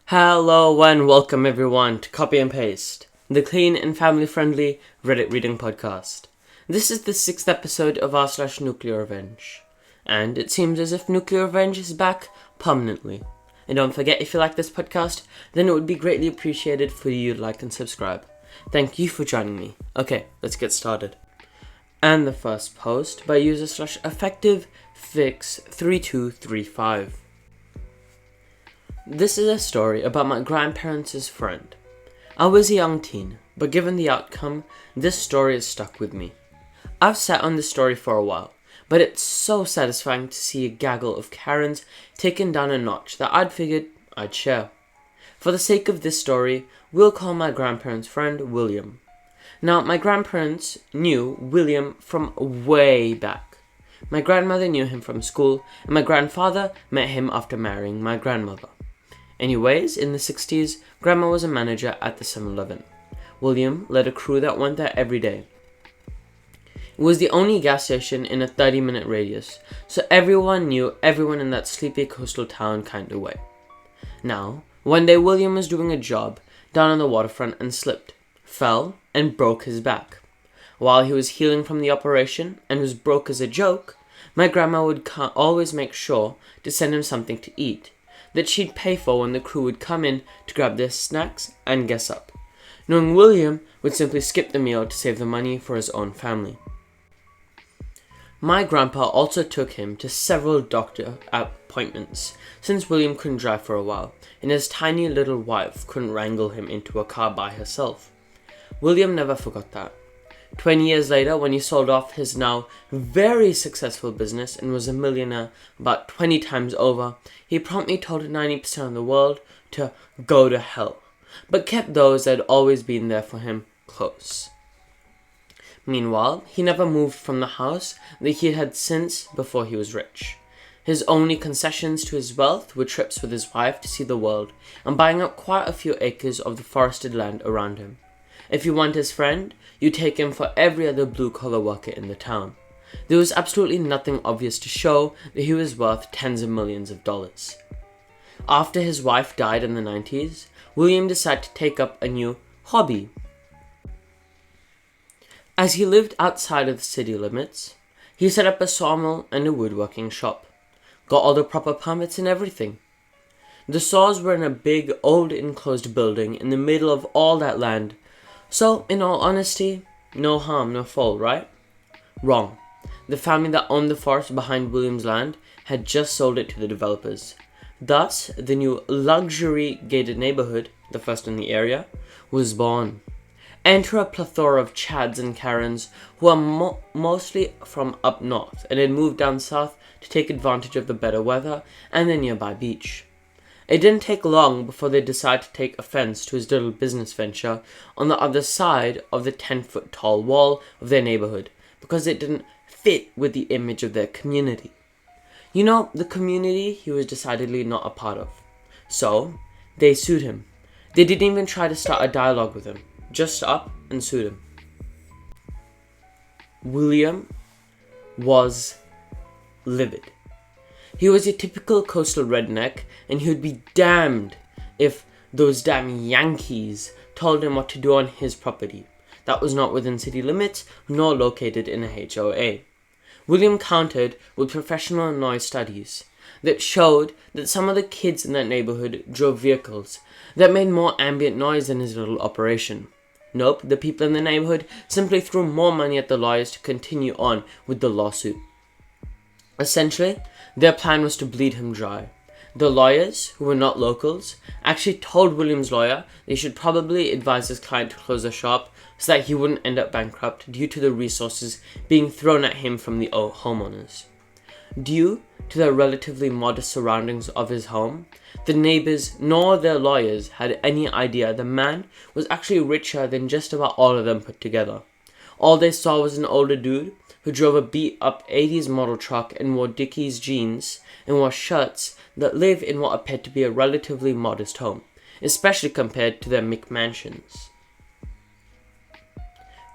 Hello and welcome everyone to Copy and Paste, the clean and family-friendly Reddit reading podcast. This is the 6th episode of r/NuclearRevenge, and it seems as if NuclearRevenge is back permanently. And don't forget, if you like this podcast, then it would be greatly appreciated for you to like and subscribe. Thank you for joining me. Okay, let's get started. And the first post by user/EffectiveFix3235. This is a story about my grandparents' friend. I was a young teen, but given the outcome, this story has stuck with me. I've sat on this story for a while, but it's so satisfying to see a gaggle of Karens taken down a notch that I'd figured I'd share. For the sake of this story, we'll call my grandparents' friend William. Now, my grandparents knew William from way back. My grandmother knew him from school, and my grandfather met him after marrying my grandmother. Anyways, in the 60s, Grandma was a manager at the 7-Eleven. William led a crew that went there every day. It was the only gas station in a 30-minute radius, so everyone knew everyone in that sleepy coastal town kind of way. Now, one day William was doing a job down on the waterfront and slipped, fell, and broke his back. While he was healing from the operation and was broke as a joke, my grandma would always make sure to send him something to eat that she'd pay for when the crew would come in to grab their snacks and guess up, knowing William would simply skip the meal to save the money for his own family. My grandpa also took him to several doctor appointments, since William couldn't drive for a while, and his tiny little wife couldn't wrangle him into a car by herself. William never forgot that. 20 years later, when he sold off his now very successful business and was a millionaire about 20 times over, he promptly told 90% of the world to go to hell, but kept those that had always been there for him close. Meanwhile, he never moved from the house that he had since before he was rich. His only concessions to his wealth were trips with his wife to see the world and buying up quite a few acres of the forested land around him. If you want his friend, you take him for every other blue-collar worker in the town. There was absolutely nothing obvious to show that he was worth tens of millions of dollars. After his wife died in the 90s, William decided to take up a new hobby. As he lived outside of the city limits, he set up a sawmill and a woodworking shop. Got all the proper permits and everything. The saws were in a big, old enclosed building in the middle of all that land. So, in all honesty, no harm, no foul, right? Wrong. The family that owned the forest behind William's land had just sold it to the developers. Thus, the new luxury gated neighborhood, the first in the area, was born. Enter a plethora of Chads and Karens who are mostly from up north and had moved down south to take advantage of the better weather and the nearby beach. It didn't take long before they decided to take offense to his little business venture on the other side of the 10-foot tall wall of their neighborhood because it didn't fit with the image of their community. You know, the community he was decidedly not a part of. So, they sued him. They didn't even try to start a dialogue with him, just up and sued him. William was livid. He was a typical coastal redneck, and he would be damned if those damn Yankees told him what to do on his property. That was not within city limits, nor located in a HOA. William countered with professional noise studies that showed that some of the kids in that neighborhood drove vehicles that made more ambient noise than his little operation. Nope, the people in the neighborhood simply threw more money at the lawyers to continue on with the lawsuit. Essentially, their plan was to bleed him dry. The lawyers, who were not locals, actually told William's lawyer they should probably advise his client to close the shop so that he wouldn't end up bankrupt due to the resources being thrown at him from the homeowners. Due to the relatively modest surroundings of his home, the neighbors nor their lawyers had any idea the man was actually richer than just about all of them put together. All they saw was an older dude who drove a beat-up 80s model truck and wore Dickies jeans and wore shirts that live in what appeared to be a relatively modest home, especially compared to their McMansions.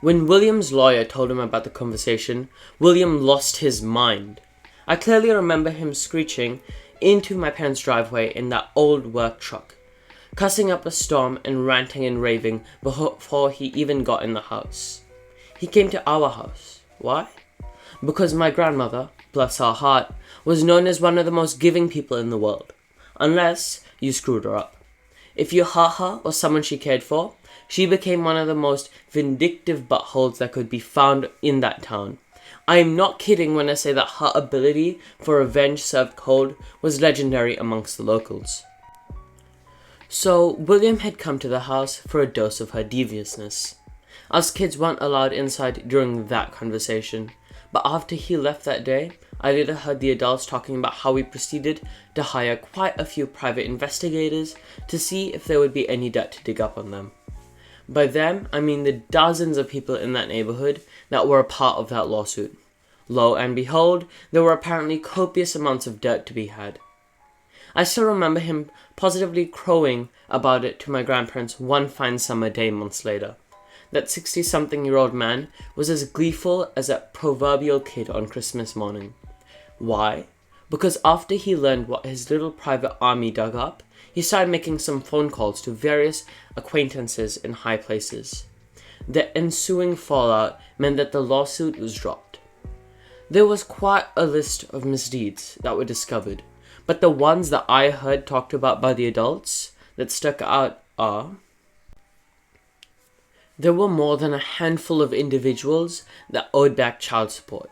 When William's lawyer told him about the conversation, William lost his mind. I clearly remember him screeching into my parents' driveway in that old work truck. cussing up a storm and ranting and raving before he even got in the house. He came to our house. Why? Because my grandmother, bless her heart, was known as one of the most giving people in the world. Unless you screwed her up. If you hurt her or someone she cared for, she became one of the most vindictive buttholes that could be found in that town. I am not kidding when I say that her ability for revenge served cold was legendary amongst the locals. So, William had come to the house for a dose of her deviousness. Us kids weren't allowed inside during that conversation, but after he left that day, I later heard the adults talking about how we proceeded to hire quite a few private investigators to see if there would be any dirt to dig up on them. By them, I mean the dozens of people in that neighborhood that were a part of that lawsuit. Lo and behold, there were apparently copious amounts of dirt to be had. I still remember him positively crowing about it to my grandparents one fine summer day months later. That 60-something-year-old man was as gleeful as a proverbial kid on Christmas morning. Why? Because after he learned what his little private army dug up, he started making some phone calls to various acquaintances in high places. The ensuing fallout meant that the lawsuit was dropped. There was quite a list of misdeeds that were discovered, but the ones that I heard talked about by the adults that stuck out are: there were more than a handful of individuals that owed back child support.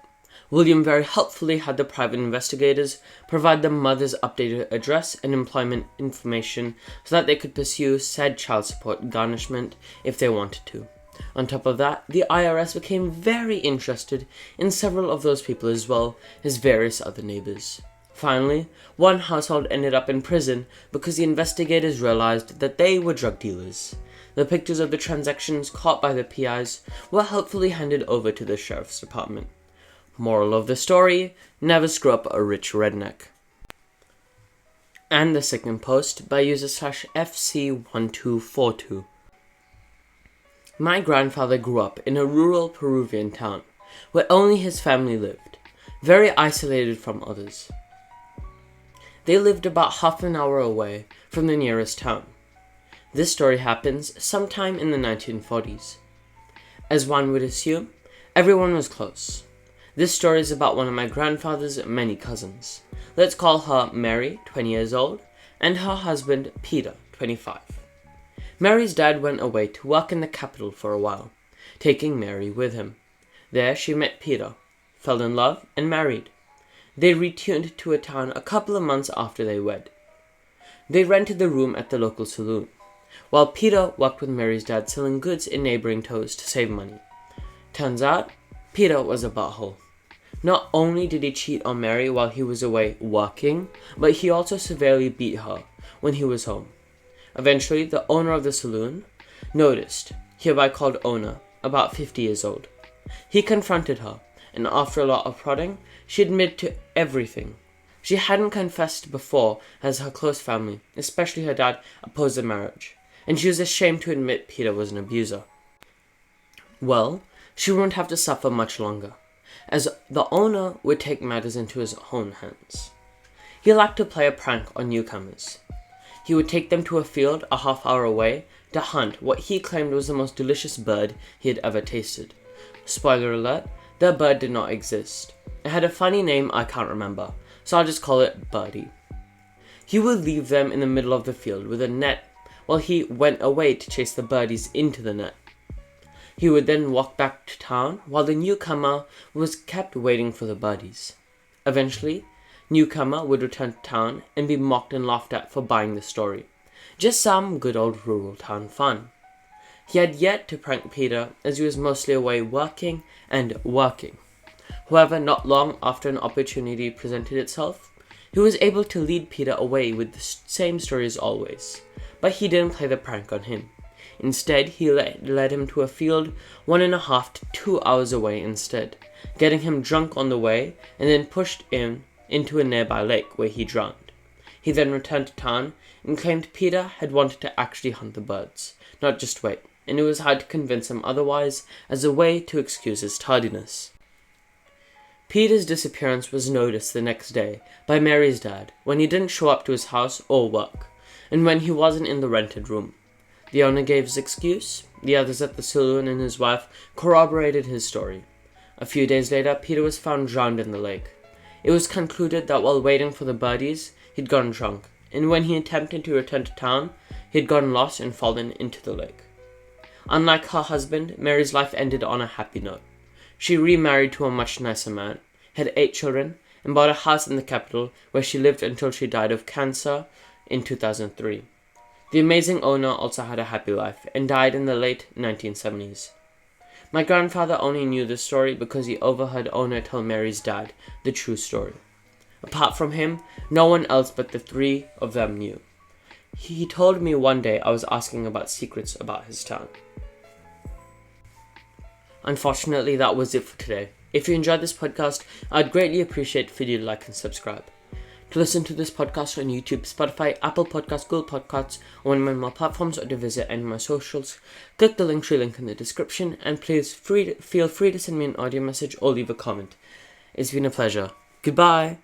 William very helpfully had the private investigators provide the mother's updated address and employment information so that they could pursue said child support garnishment if they wanted to. On top of that, the IRS became very interested in several of those people as well as various other neighbors. Finally, one household ended up in prison because the investigators realized that they were drug dealers. The pictures of the transactions caught by the PIs were helpfully handed over to the sheriff's department. Moral of the story, never screw up a rich redneck. And the second post by user /FC1242. My grandfather grew up in a rural Peruvian town where only his family lived, very isolated from others. They lived about half an hour away from the nearest town. This story happens sometime in the 1940s. As one would assume, everyone was close. This story is about one of my grandfather's many cousins. Let's call her Mary, 20 years old, and her husband, Peter, 25. Mary's dad went away to work in the capital for a while, taking Mary with him. There she met Peter, fell in love, and married. They returned to a town a couple of months after they wed. They rented the room at the local saloon, while Peter worked with Mary's dad selling goods in neighboring towns to save money. Turns out, Peter was a butthole. Not only did he cheat on Mary while he was away working, but he also severely beat her when he was home. Eventually, the owner of the saloon noticed, hereby called owner, about 50 years old. He confronted her, and after a lot of prodding, she admitted to everything. She hadn't confessed before as her close family, especially her dad, opposed the marriage, and she was ashamed to admit Peter was an abuser. Well, she wouldn't have to suffer much longer, as the owner would take matters into his own hands. He liked to play a prank on newcomers. He would take them to a field a half hour away to hunt what he claimed was the most delicious bird he had ever tasted. Spoiler alert, the bird did not exist. It had a funny name I can't remember, so I'll just call it Birdie. He would leave them in the middle of the field with a net while he went away to chase the birdies into the net. He would then walk back to town while the newcomer was kept waiting for the birdies. Eventually, newcomer would return to town and be mocked and laughed at for buying the story. Just some good old rural town fun. He had yet to prank Peter as he was mostly away working and working. However, not long after an opportunity presented itself, he was able to lead Peter away with the same story as always, but he didn't play the prank on him. Instead, he led him to a field 1.5 to 2 hours away instead, getting him drunk on the way and then pushed him into a nearby lake where he drowned. He then returned to town and claimed Peter had wanted to actually hunt the birds, not just wait, and it was hard to convince him otherwise as a way to excuse his tardiness. Peter's disappearance was noticed the next day by Mary's dad when he didn't show up to his house or work, and when he wasn't in the rented room. The owner gave his excuse. The others at the saloon and his wife corroborated his story. A few days later, Peter was found drowned in the lake. It was concluded that while waiting for the birdies, he'd gotten drunk, and when he attempted to return to town, he'd gotten lost and fallen into the lake. Unlike her husband, Mary's life ended on a happy note. She remarried to a much nicer man, had 8 children, and bought a house in the capital where she lived until she died of cancer in 2003. The amazing owner also had a happy life and died in the late 1970s. My grandfather only knew this story because he overheard owner tell Mary's dad the true story. Apart from him, no one else but the 3 of them knew. He told me one day I was asking about secrets about his town. Unfortunately, that was it for today. If you enjoyed this podcast, I'd greatly appreciate if you'd like and subscribe. To listen to this podcast on YouTube, Spotify, Apple Podcasts, Google Podcasts, or on more platforms, or to visit any of my socials, click the Linktree link in the description, and please feel free to send me an audio message or leave a comment. It's been a pleasure. Goodbye!